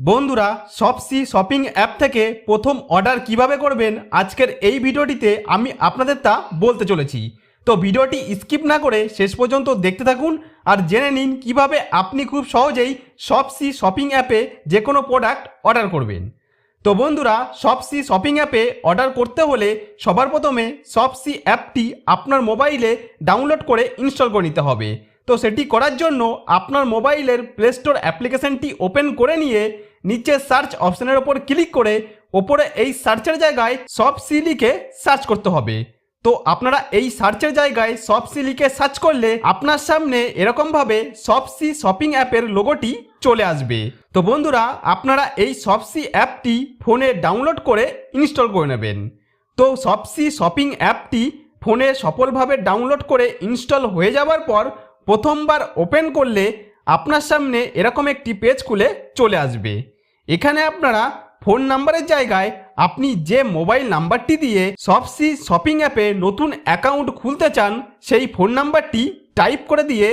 বন্ধুরা Shopsy shopping app থেকে প্রথম অর্ডার কিভাবে করবেন আজকের এই ভিডিওটিতে আমি আপনাদের তা বলতে চলেছি। তো ভিডিওটি স্কিপ না করে শেষ পর্যন্ত দেখতে থাকুন আর জেনে নিন কিভাবে আপনি খুব সহজেই শপসি শপিং অ্যাপে যে কোনো প্রোডাক্ট অর্ডার করবেন। তো বন্ধুরা শপসি শপিং অ্যাপে অর্ডার করতে হলে সবার প্রথমে শপসি অ্যাপটি আপনার মোবাইলে ডাউনলোড করে ইনস্টল করে নিতে হবে। তো সেটি করার জন্য আপনার মোবাইলের প্লে স্টোর অ্যাপ্লিকেশনটি ওপেন করে নিয়ে নিচে সার্চ অপশনের ওপর ক্লিক করে ওপরে এই সার্চের জায়গায় শপসি লিখে সার্চ করতে হবে। তো আপনারা এই সার্চের জায়গায় শপসি লিখে সার্চ করলে আপনার সামনে এরকমভাবে শপসি শপিং অ্যাপের লোগোটি চলে আসবে। তো বন্ধুরা আপনারা এই শপসি অ্যাপটি ফোনে ডাউনলোড করে ইনস্টল করে নেবেন। তো শপসি শপিং অ্যাপটি ফোনে সফলভাবে ডাউনলোড করে ইনস্টল হয়ে যাওয়ার পর প্রথমবার ওপেন করলে আপনার সামনে এরকম একটি পেজ খুলে চলে আসবে। এখানে আপনারা ফোন নাম্বারের জায়গায় আপনি যে মোবাইল নাম্বারটি দিয়ে শপসি শপিং অ্যাপে নতুন অ্যাকাউন্ট খুলতে চান সেই ফোন নাম্বারটি টাইপ করে দিয়ে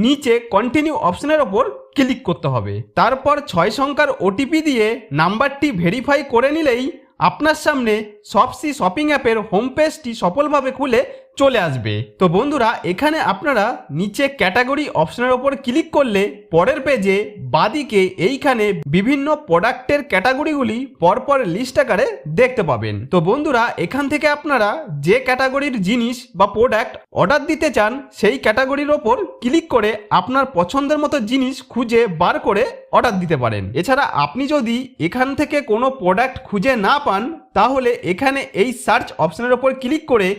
নিচে কন্টিনিউ অপশনের ওপর ক্লিক করতে হবে। তারপর 6 সংখ্যার ওটিপি দিয়ে নাম্বারটি ভেরিফাই করে নিলেই আপনার সামনে শপসি শপিং অ্যাপের হোম পেজটি সফলভাবে খুলে চলে আসবে। তো বন্ধুরা এখানে আপনারা নিচে ক্যাটাগরি অপশনের ওপর ক্লিক করলে পরের পেজে বাদিকে এইখানে বিভিন্ন প্রোডাক্টের ক্যাটাগরিগুলি পরপর লিস্ট আকারে দেখতে পাবেন। তো বন্ধুরা এখান থেকে আপনারা যে ক্যাটাগরির জিনিস বা প্রোডাক্ট অর্ডার দিতে চান সেই ক্যাটাগরির ওপর ক্লিক করে আপনার পছন্দের মতো জিনিস খুঁজে বার করে অর্ডার দিতে পারেন। এছাড়া আপনি যদি এখান থেকে কোনো প্রোডাক্ট খুঁজে না পান তাহলে এখানে এই সার্চ অপশনের ওপর ক্লিক করে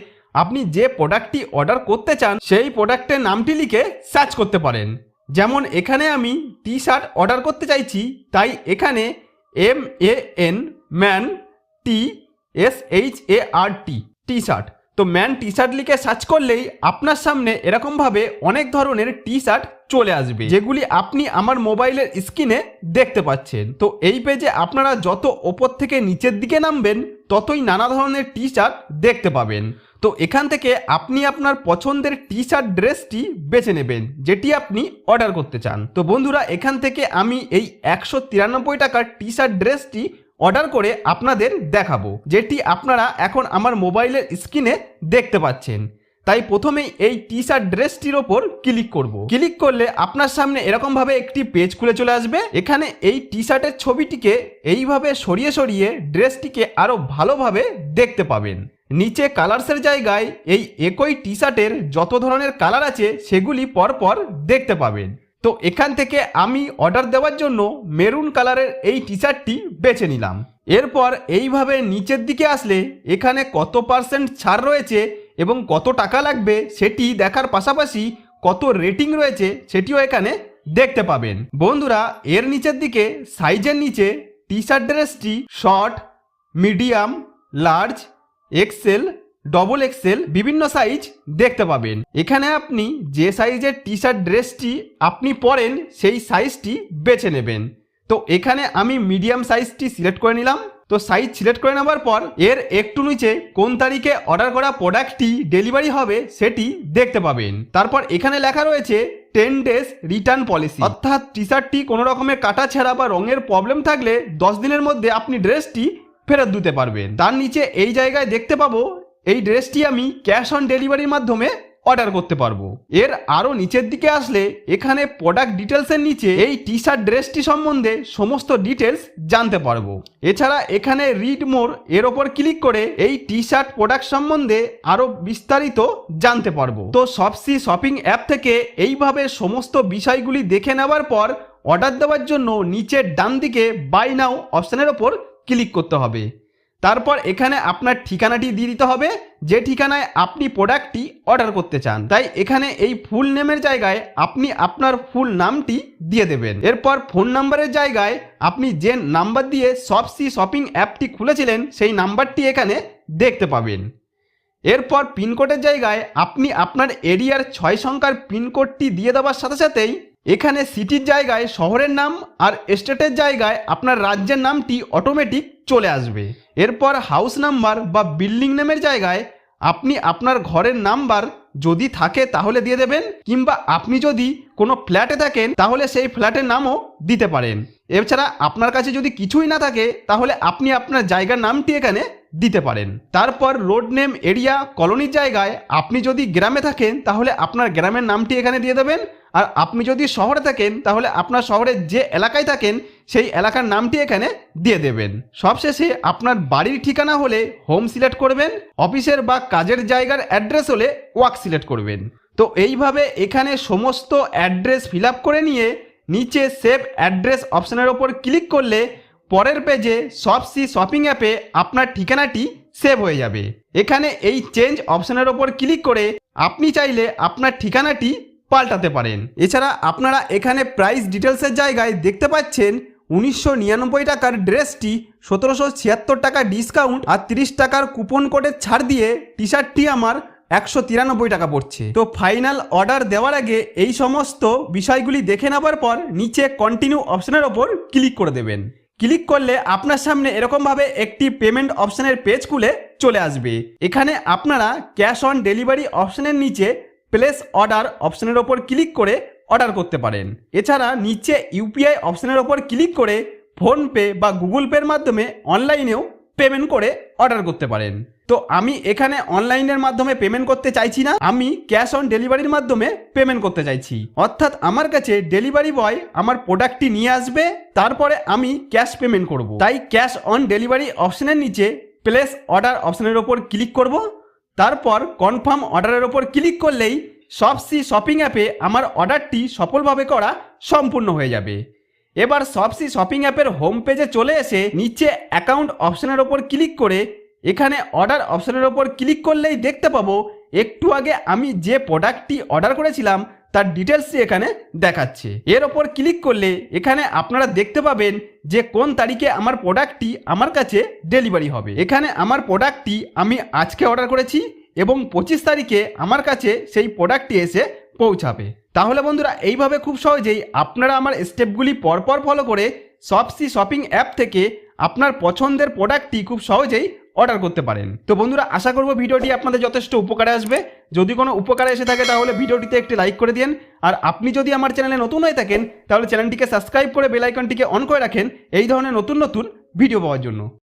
আপনি যে প্রোডাক্টটি অর্ডার করতে চান সেই প্রোডাক্টের নামটি লিখে সার্চ করতে পারেন। যেমন এখানে আমি টি শার্ট অর্ডার করতে চাইছি, তাই এখানে ম্যান TSHART টি শার্ট। তো ম্যান টি শার্ট লিখে সার্চ করলেই আপনার সামনে এরকমভাবে অনেক ধরনের টি শার্ট চলে আসবে, যেগুলি আপনি আমার মোবাইলের স্ক্রিনে দেখতে পাচ্ছেন। তো এই পেজে আপনারা যত ওপর থেকে নিচের দিকে নামবেন ততই নানা ধরনের টি শার্ট দেখতে পাবেন। তো এখান থেকে আপনি আপনার পছন্দের টি শার্ট ড্রেসটি বেছে নেবেন যেটি আপনি অর্ডার করতে চান। তো বন্ধুরা এখান থেকে আমি এই 193 টাকার টি শার্ট ড্রেসটি অর্ডার করে আপনাদের দেখাবো, যেটি আপনারা এখন আমার মোবাইলের স্ক্রিনে দেখতে পাচ্ছেন। তাই প্রথমেই এই টি শার্ট ড্রেসটির ওপর ক্লিক করব। ক্লিক করলে আপনার সামনে এরকমভাবে একটি পেজ খুলে চলে আসবে। এখানে এই টি শার্টের ছবিটিকে এইভাবে সরিয়ে সরিয়ে ড্রেসটিকে আরো ভালোভাবে দেখতে পাবেন। নিচে কালার্সের জায়গায় এই একই টি শার্টের যত ধরনের কালার আছে সেগুলি পরপর দেখতে পাবেন। তো এখান থেকে আমি অর্ডার দেওয়ার জন্য মেরুন কালারের এই টি শার্টটি বেছে নিলাম। এরপর এইভাবে নিচের দিকে আসলে এখানে কত % ছাড় রয়েছে এবং কত টাকা লাগবে সেটি দেখার পাশাপাশি কত রেটিং রয়েছে সেটিও এখানে দেখতে পাবেন। বন্ধুরা এর নিচের দিকে সাইজের নিচে টি শার্ট ড্রেসটি short, medium, large, XL, double XL বিভিন্ন সাইজ দেখতে পাবেন। এখানে আপনি যে সাইজের টি শার্ট ড্রেসটি আপনি পরেন সেই সাইজটি বেছে নেবেন। তো এখানে আমি মিডিয়াম সাইজটি সিলেক্ট করে নিলাম। তো সাইজ সিলেক্ট করে নেওয়ার পর এর একটু নিচে কোন তারিখে অর্ডার করা প্রোডাক্টটি ডেলিভারি হবে সেটি দেখতে পাবেন। তারপর এখানে লেখা রয়েছে 10 days রিটার্ন পলিসি, অর্থাৎ টি শার্টটি কোনো রকমের কাটা ছেঁড়া বা রঙের প্রবলেম থাকলে 10 দিনের মধ্যে আপনি ড্রেসটি ফেরত দিতে পারবেন। তার নিচে এই জায়গায় দেখতে পাবো এই ড্রেসটি আমি ক্যাশ অন ডেলিভারির মাধ্যমে অর্ডার করতে পারবো। এর আরো নিচের দিকে আসলে এখানে প্রোডাক্ট ডিটেলসের নিচে এই টি শার্ট ড্রেসটি সম্বন্ধে সমস্ত ডিটেলস জানতে পারবো। এছাড়া এখানে রিড মোর এর ওপর ক্লিক করে এই টি শার্ট প্রোডাক্ট সম্বন্ধে আরো বিস্তারিত জানতে পারবো। তো শপসি শপিং অ্যাপ থেকে এইভাবে সমস্ত বিষয়গুলি দেখে নেওয়ার পর অর্ডার দেওয়ার জন্য নিচের ডান দিকে বাই নাও অপশনের ওপর ক্লিক করতে হবে। তারপর এখানে আপনার ঠিকানাটি দিয়ে দিতে হবে যে ঠিকানায় আপনি প্রোডাক্টটি অর্ডার করতে চান। তাই এখানে এই ফুল নেমের জায়গায় আপনি আপনার ফুল নামটি দিয়ে দেবেন। এরপর ফোন নাম্বারের জায়গায় আপনি যে নাম্বার দিয়ে শপসি শপিং অ্যাপটি খুলেছিলেন সেই নাম্বারটি এখানে দেখতে পাবেন। এরপর পিনকোডের জায়গায় আপনি আপনার এরিয়ার 6 সংখ্যার পিনকোডটি দিয়ে দেওয়ার সাথে সাথেই এখানে সিটির জায়গায় শহরের নাম আর স্টেটের জায়গায় আপনার রাজ্যের নামটি অটোমেটিক চলে আসবে। এরপর হাউস নাম্বার বা বিল্ডিং নেমের জায়গায় আপনি আপনার ঘরের নাম্বার যদি থাকে তাহলে দিয়ে দেবেন, কিংবা আপনি যদি কোনো ফ্ল্যাটে থাকেন তাহলে সেই ফ্ল্যাটের নামও দিতে পারেন। এছাড়া আপনার কাছে যদি কিছুই না থাকে তাহলে আপনি আপনার জায়গার নামটি এখানে দিতে পারেন। তারপর রোড নেম, এরিয়া, কলোনির জায়গায় আপনি যদি গ্রামে থাকেন তাহলে আপনার গ্রামের নামটি এখানে দিয়ে দেবেন, আর আপনি যদি শহরে থাকেন তাহলে আপনার শহরের যে এলাকায় থাকেন সেই এলাকার নামটি এখানে দিয়ে দেবেন। সবশেষে আপনার বাড়ির ঠিকানা হলে হোম সিলেক্ট করবেন, অফিসের বা কাজের জায়গার অ্যাড্রেস হলে ওয়ার্ক সিলেক্ট করবেন। তো এইভাবে এখানে সমস্ত অ্যাড্রেস ফিল আপ করে নিয়ে নিচে সেভ অ্যাড্রেস অপশানের ওপর ক্লিক করলে পরের পেজে শপসি শপিং অ্যাপে আপনার ঠিকানাটি সেভ হয়ে যাবে। এখানে এই চেঞ্জ অপশানের ওপর ক্লিক করে আপনি চাইলে আপনার ঠিকানাটি পাল্টাতে পারেন। এছাড়া আপনারা এখানে প্রাইস ডিটেলসের জায়গায় দেখতে পাচ্ছেন 1999 টাকার ড্রেসটি 1776 টাকা ডিসকাউন্ট আর 30 টাকার কুপন কোডের ছাড় দিয়ে টি শার্টটি আমার 193 টাকা পড়ছে। তো ফাইনাল অর্ডার দেওয়ার আগে এই সমস্ত বিষয়গুলি দেখে নেবার পর নিচে কন্টিনিউ অপশানের ওপর ক্লিক করে দেবেন। ক্লিক করলে আপনার সামনে এরকমভাবে একটি পেমেন্ট অপশানের পেজ খুলে চলে আসবে। এখানে আপনারা ক্যাশ অন ডেলিভারি অপশানের নিচে প্লেস অর্ডার অপশানের ওপর ক্লিক করে অর্ডার করতে পারেন। এছাড়া নিচে ইউপিআই অপশানের ওপর ক্লিক করে ফোনপে বা গুগল পের মাধ্যমে অনলাইনেও পেমেন্ট করে অর্ডার করতে পারেন। তো আমি এখানে অনলাইনের মাধ্যমে পেমেন্ট করতে চাইছি না, আমি ক্যাশ অন ডেলিভারির মাধ্যমে পেমেন্ট করতে চাইছি। অর্থাৎ আমার কাছে ডেলিভারি বয় আমার প্রোডাক্টটি নিয়ে আসবে, তারপরে আমি ক্যাশ পেমেন্ট করব। তাই ক্যাশ অন ডেলিভারি অপশানের নিচে প্লেস অর্ডার অপশানের ওপর ক্লিক করব। তারপর কনফার্ম অর্ডারের ওপর ক্লিক করলেই শপসি শপিং অ্যাপে আমার অর্ডারটি সফলভাবে করা সম্পূর্ণ হয়ে যাবে। এবার শপসি শপিং অ্যাপের হোম পেজে চলে এসে নিচে অ্যাকাউন্ট অপশানের ওপর ক্লিক করে এখানে অর্ডার অপশানের ওপর ক্লিক করলেই দেখতে পাবো একটু আগে আমি যে প্রোডাক্টটি অর্ডার করেছিলাম তার ডিটেলসটি এখানে দেখাচ্ছে। এর ওপর ক্লিক করলে এখানে আপনারা দেখতে পাবেন যে কোন তারিখে আমার প্রোডাক্টটি আমার কাছে ডেলিভারি হবে। এখানে আমার প্রোডাক্টটি আমি আজকে অর্ডার করেছি এবং 25 তারিখে আমার কাছে সেই প্রোডাক্টটি এসে পৌঁছাবে। তাহলে বন্ধুরা এইভাবে খুব সহজেই আপনারা আমার স্টেপগুলি পরপর ফলো করে শপসি শপিং অ্যাপ থেকে আপনার পছন্দের প্রোডাক্টটি খুব সহজেই অর্ডার করতে পারেন। তো বন্ধুরা আশা করব ভিডিওটি আপনাদের যথেষ্ট উপকারে আসবে। যদি কোনো উপকারে এসে থাকে তাহলে ভিডিওটিতে একটি লাইক করে দিন, আর আপনি যদি আমার চ্যানেলে নতুন হয়ে থাকেন তাহলে চ্যানেলটিকে সাবস্ক্রাইব করে বেল আইকনটিকে অন করে রাখেন এই ধরনের নতুন নতুন ভিডিও পাওয়ার জন্য।